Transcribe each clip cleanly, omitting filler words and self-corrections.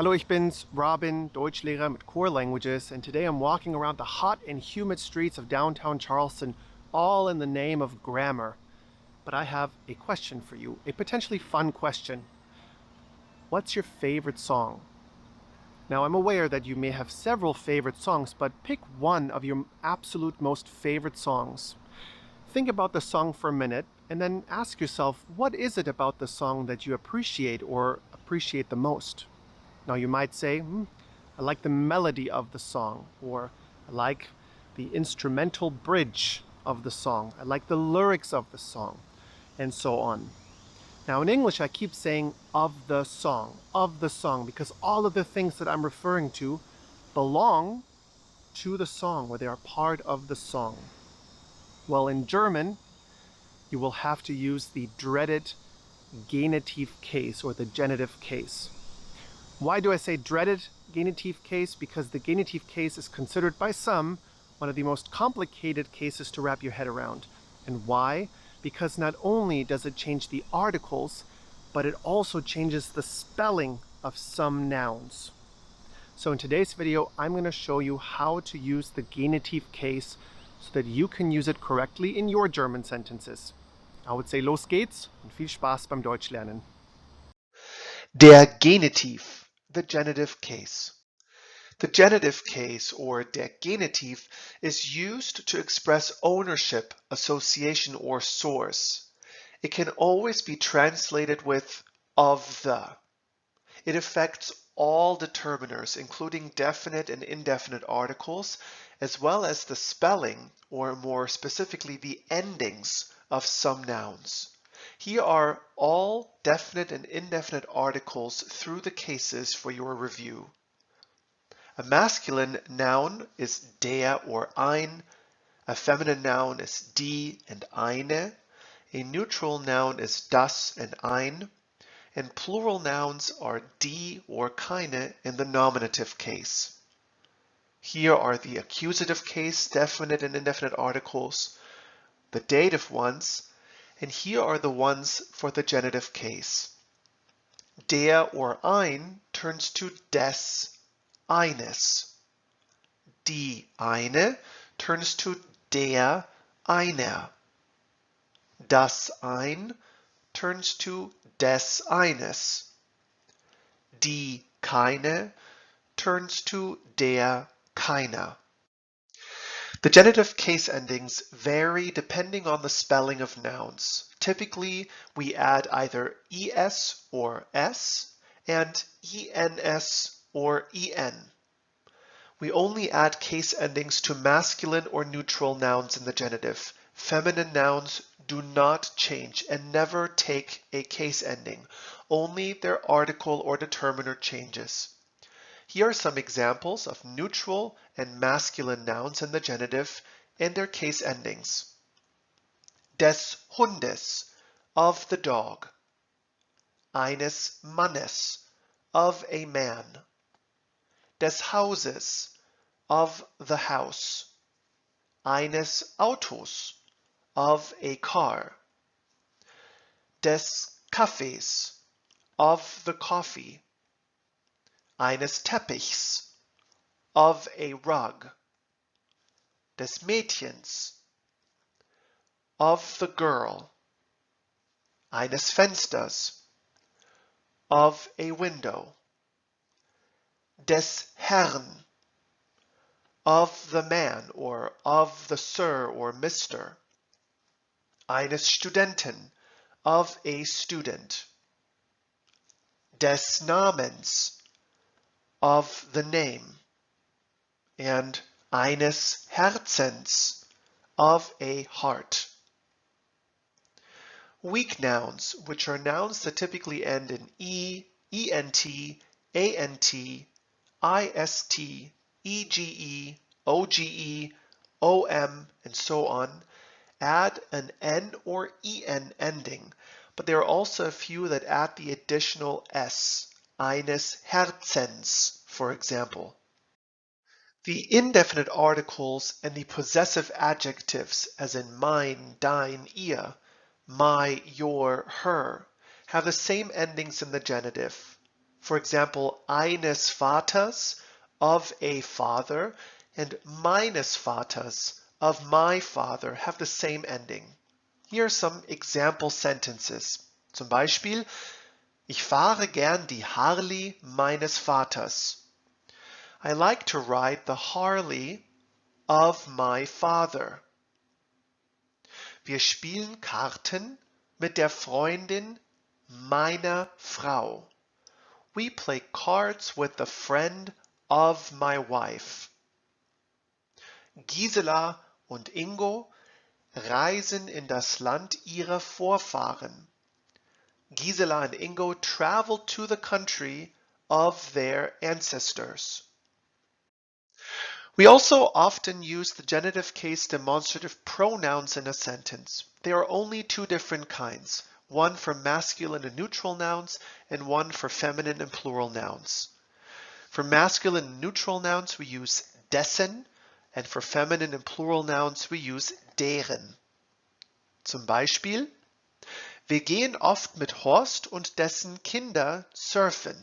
Hallo, ich bin's, Robin, Deutschlehrer mit Core Languages, and today I'm walking around the hot and humid streets of downtown Charleston, all in the name of grammar. But I have a question for you, a potentially fun question. What's your favorite song? Now, I'm aware that you may have several favorite songs, but pick one of your absolute most favorite songs. Think about the song for a minute, and then ask yourself, what is it about the song that you appreciate or appreciate the most? Now you might say, I like the melody of the song, or I like the instrumental bridge of the song, I like the lyrics of the song, and so on. Now in English, I keep saying of the song, because all of the things that I'm referring to belong to the song, or they are part of the song. Well, in German, you will have to use the dreaded genitive case, or the genitive case. Why do I say dreaded genitive case? Because the genitive case is considered by some one of the most complicated cases to wrap your head around. And why? Because not only does it change the articles, but it also changes the spelling of some nouns. So in today's video, I'm going to show you how to use the genitive case so that you can use it correctly in your German sentences. I would say los geht's und viel Spaß beim Deutschlernen. Der Genitiv, the genitive case. The genitive case, or der Genitiv, is used to express ownership, association, or source. It can always be translated with of the. It affects all determiners, including definite and indefinite articles, as well as the spelling, or more specifically the endings of some nouns. Here are all definite and indefinite articles through the cases for your review. A masculine noun is der or ein. A feminine noun is die and eine. A neutral noun is das and ein. And plural nouns are die or keine in the nominative case. Here are the accusative case, definite and indefinite articles, the dative ones, and here are the ones for the genitive case. Der or ein turns to des eines. Die eine turns to der einer. Das ein turns to des eines. Die keine turns to der keiner. The genitive case endings vary depending on the spelling of nouns. Typically, we add either es or s and ens or en. We only add case endings to masculine or neutral nouns in the genitive. Feminine nouns do not change and never take a case ending. Only their article or determiner changes. Here are some examples of neutral and masculine nouns in the genitive and their case endings. Des Hundes, of the dog. Eines Mannes, of a man. Des Hauses, of the house. Eines Autos, of a car. Des Kaffees, of the coffee. Eines Teppichs, of a rug. Des Mädchens, of the girl. Eines Fensters, of a window. Des Herrn, of the man, or of the sir or mister. Eines Studenten, of a student. Des Namens, of the name. And eines Herzens, of a heart. Weak nouns, which are nouns that typically end in e, ent, ant, ist, ege, oge, om, and so on, add an n or en ending, but there are also a few that add the additional s, eines Herzens, for example. The indefinite articles and the possessive adjectives, as in mine, dein, ihr, my, your, her, have the same endings in the genitive. For example, eines Vaters, of a father, and meines Vaters, of my father, have the same ending. Here are some example sentences. Zum Beispiel, ich fahre gern die Harley meines Vaters. I like to ride the Harley of my father. Wir spielen Karten mit der Freundin meiner Frau. We play cards with the friend of my wife. Gisela und Ingo reisen in das Land ihrer Vorfahren. Gisela and Ingo traveled to the country of their ancestors. We also often use the genitive case demonstrative pronouns in a sentence. There are only two different kinds, one for masculine and neutral nouns and one for feminine and plural nouns. For masculine and neutral nouns, we use dessen, and for feminine and plural nouns, we use deren. Zum Beispiel, wir gehen oft mit Horst und dessen Kinder surfen.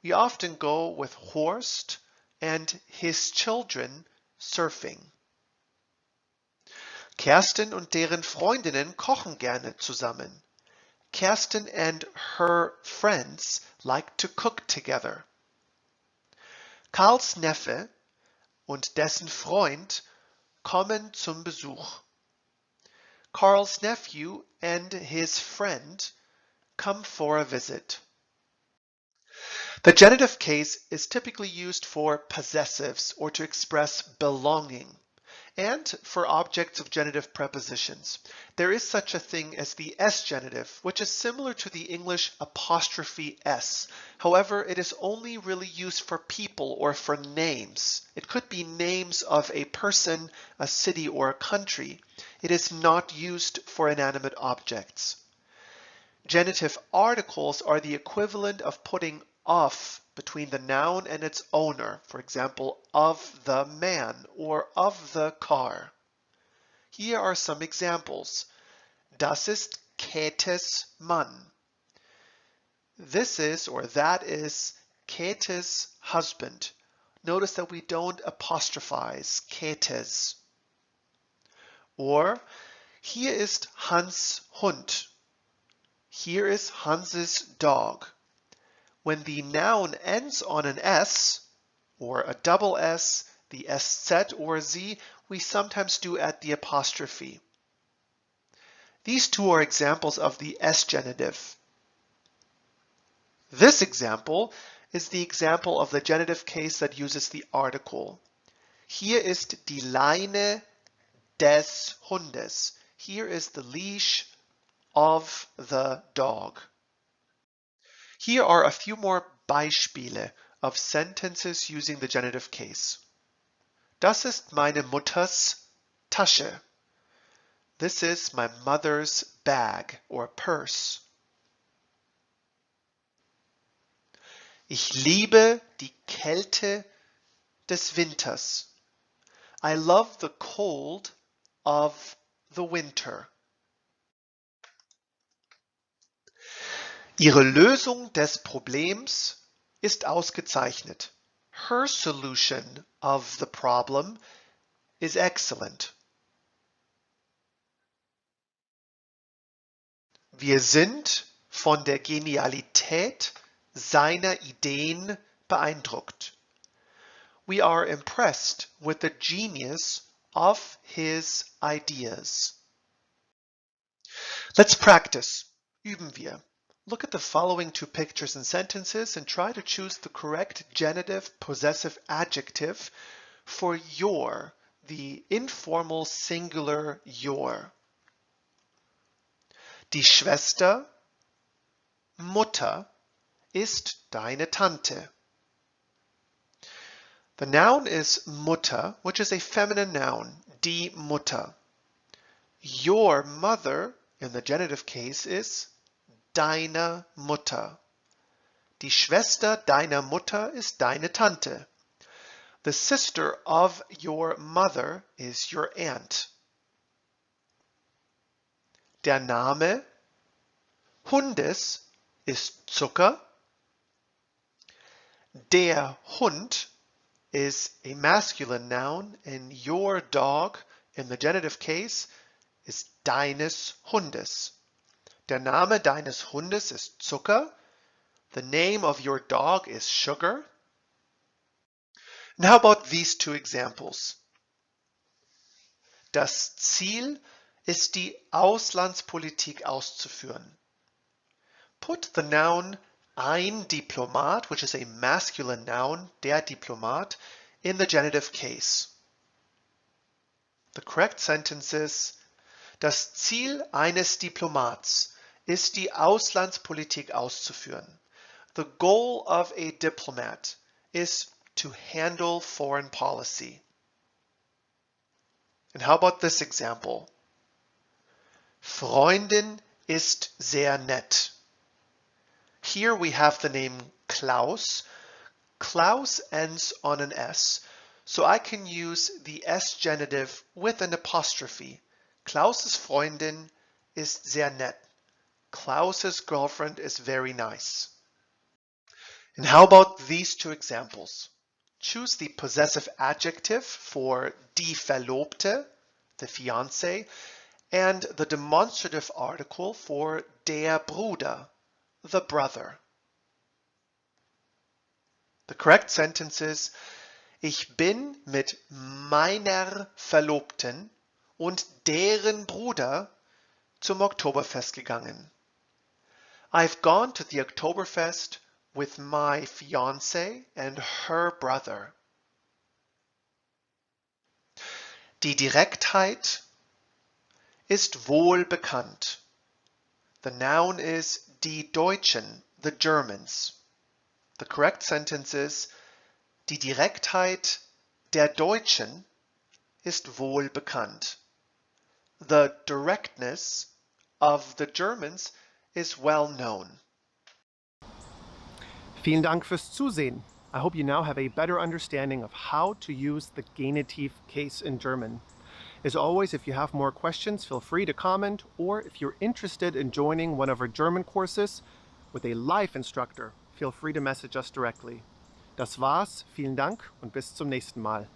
We often go with Horst and his children surfing. Kerstin und deren Freundinnen kochen gerne zusammen. Kerstin and her friends like to cook together. Karls Neffe und dessen Freund kommen zum Besuch. Karl's nephew and his friend come for a visit. The genitive case is typically used for possessives or to express belonging, and for objects of genitive prepositions. There is such a thing as the S-Genitive, which is similar to the English apostrophe S. However, it is only really used for people or for names. It could be names of a person, a city, or a country. It is not used for inanimate objects. Genitive articles are the equivalent of putting of between the noun and its owner, for example, of the man or of the car. Here are some examples. Das ist Käthes Mann. This is or that is Käthes husband. Notice that we don't apostrophize Käthes. Or hier ist Hans' Hund. Here is Hans's dog. When the noun ends on an S, or a double S, the SZ or Z, we sometimes do add the apostrophe. These two are examples of the S-Genitive. This example is the example of the genitive case that uses the article. Hier ist die Leine des Hundes. Here is the leash of the dog. Here are a few more Beispiele of sentences using the genitive case. Das ist meine Mutters Tasche. This is my mother's bag or purse. Ich liebe die Kälte des Winters. I love the cold of the winter. Ihre Lösung des Problems ist ausgezeichnet. Her solution of the problem is excellent. Wir sind von der Genialität seiner Ideen beeindruckt. We are impressed with the genius of his ideas. Let's practice. Üben wir. Look at the following two pictures and sentences and try to choose the correct genitive possessive adjective for your, the informal singular your. Die Schwester, Mutter, ist deine Tante. The noun is Mutter, which is a feminine noun, die Mutter. Your mother, in the genitive case, is deine Mutter. Die Schwester deiner Mutter ist deine Tante. The sister of your mother is your aunt. Der Name Hundes ist Zucker. Der Hund is a masculine noun, and your dog, in the genitive case, ist deines Hundes. Der Name deines Hundes ist Zucker. The name of your dog is Sugar. And how about these two examples? Das Ziel ist die Auslandspolitik auszuführen. Put the noun ein Diplomat, which is a masculine noun, der Diplomat, in the genitive case. The correct sentence is, das Ziel eines Diplomats ist die Auslandspolitik auszuführen. The goal of a diplomat is to handle foreign policy. And how about this example? Freundin ist sehr nett. Here we have the name Klaus. Klaus ends on an S, so I can use the S-Genitiv with an apostrophe. Klaus's Freundin ist sehr nett. Klaus's girlfriend is very nice. And how about these two examples? Choose the possessive adjective for die Verlobte, the fiancé, and the demonstrative article for der Bruder, the brother. The correct sentence is, ich bin mit meiner Verlobten und deren Bruder zum Oktoberfest gegangen. I've gone to the Oktoberfest with my fiancé and her brother. Die Direktheit ist wohl bekannt. The noun is die Deutschen, the Germans. The correct sentence is, die Direktheit der Deutschen ist wohl bekannt. The directness of the Germans is well known. Vielen Dank fürs Zusehen. I hope you now have a better understanding of how to use the Genitiv case in German. As always, if you have more questions, feel free to comment, or if you're interested in joining one of our German courses with a live instructor, feel free to message us directly. Das war's, vielen Dank und bis zum nächsten Mal.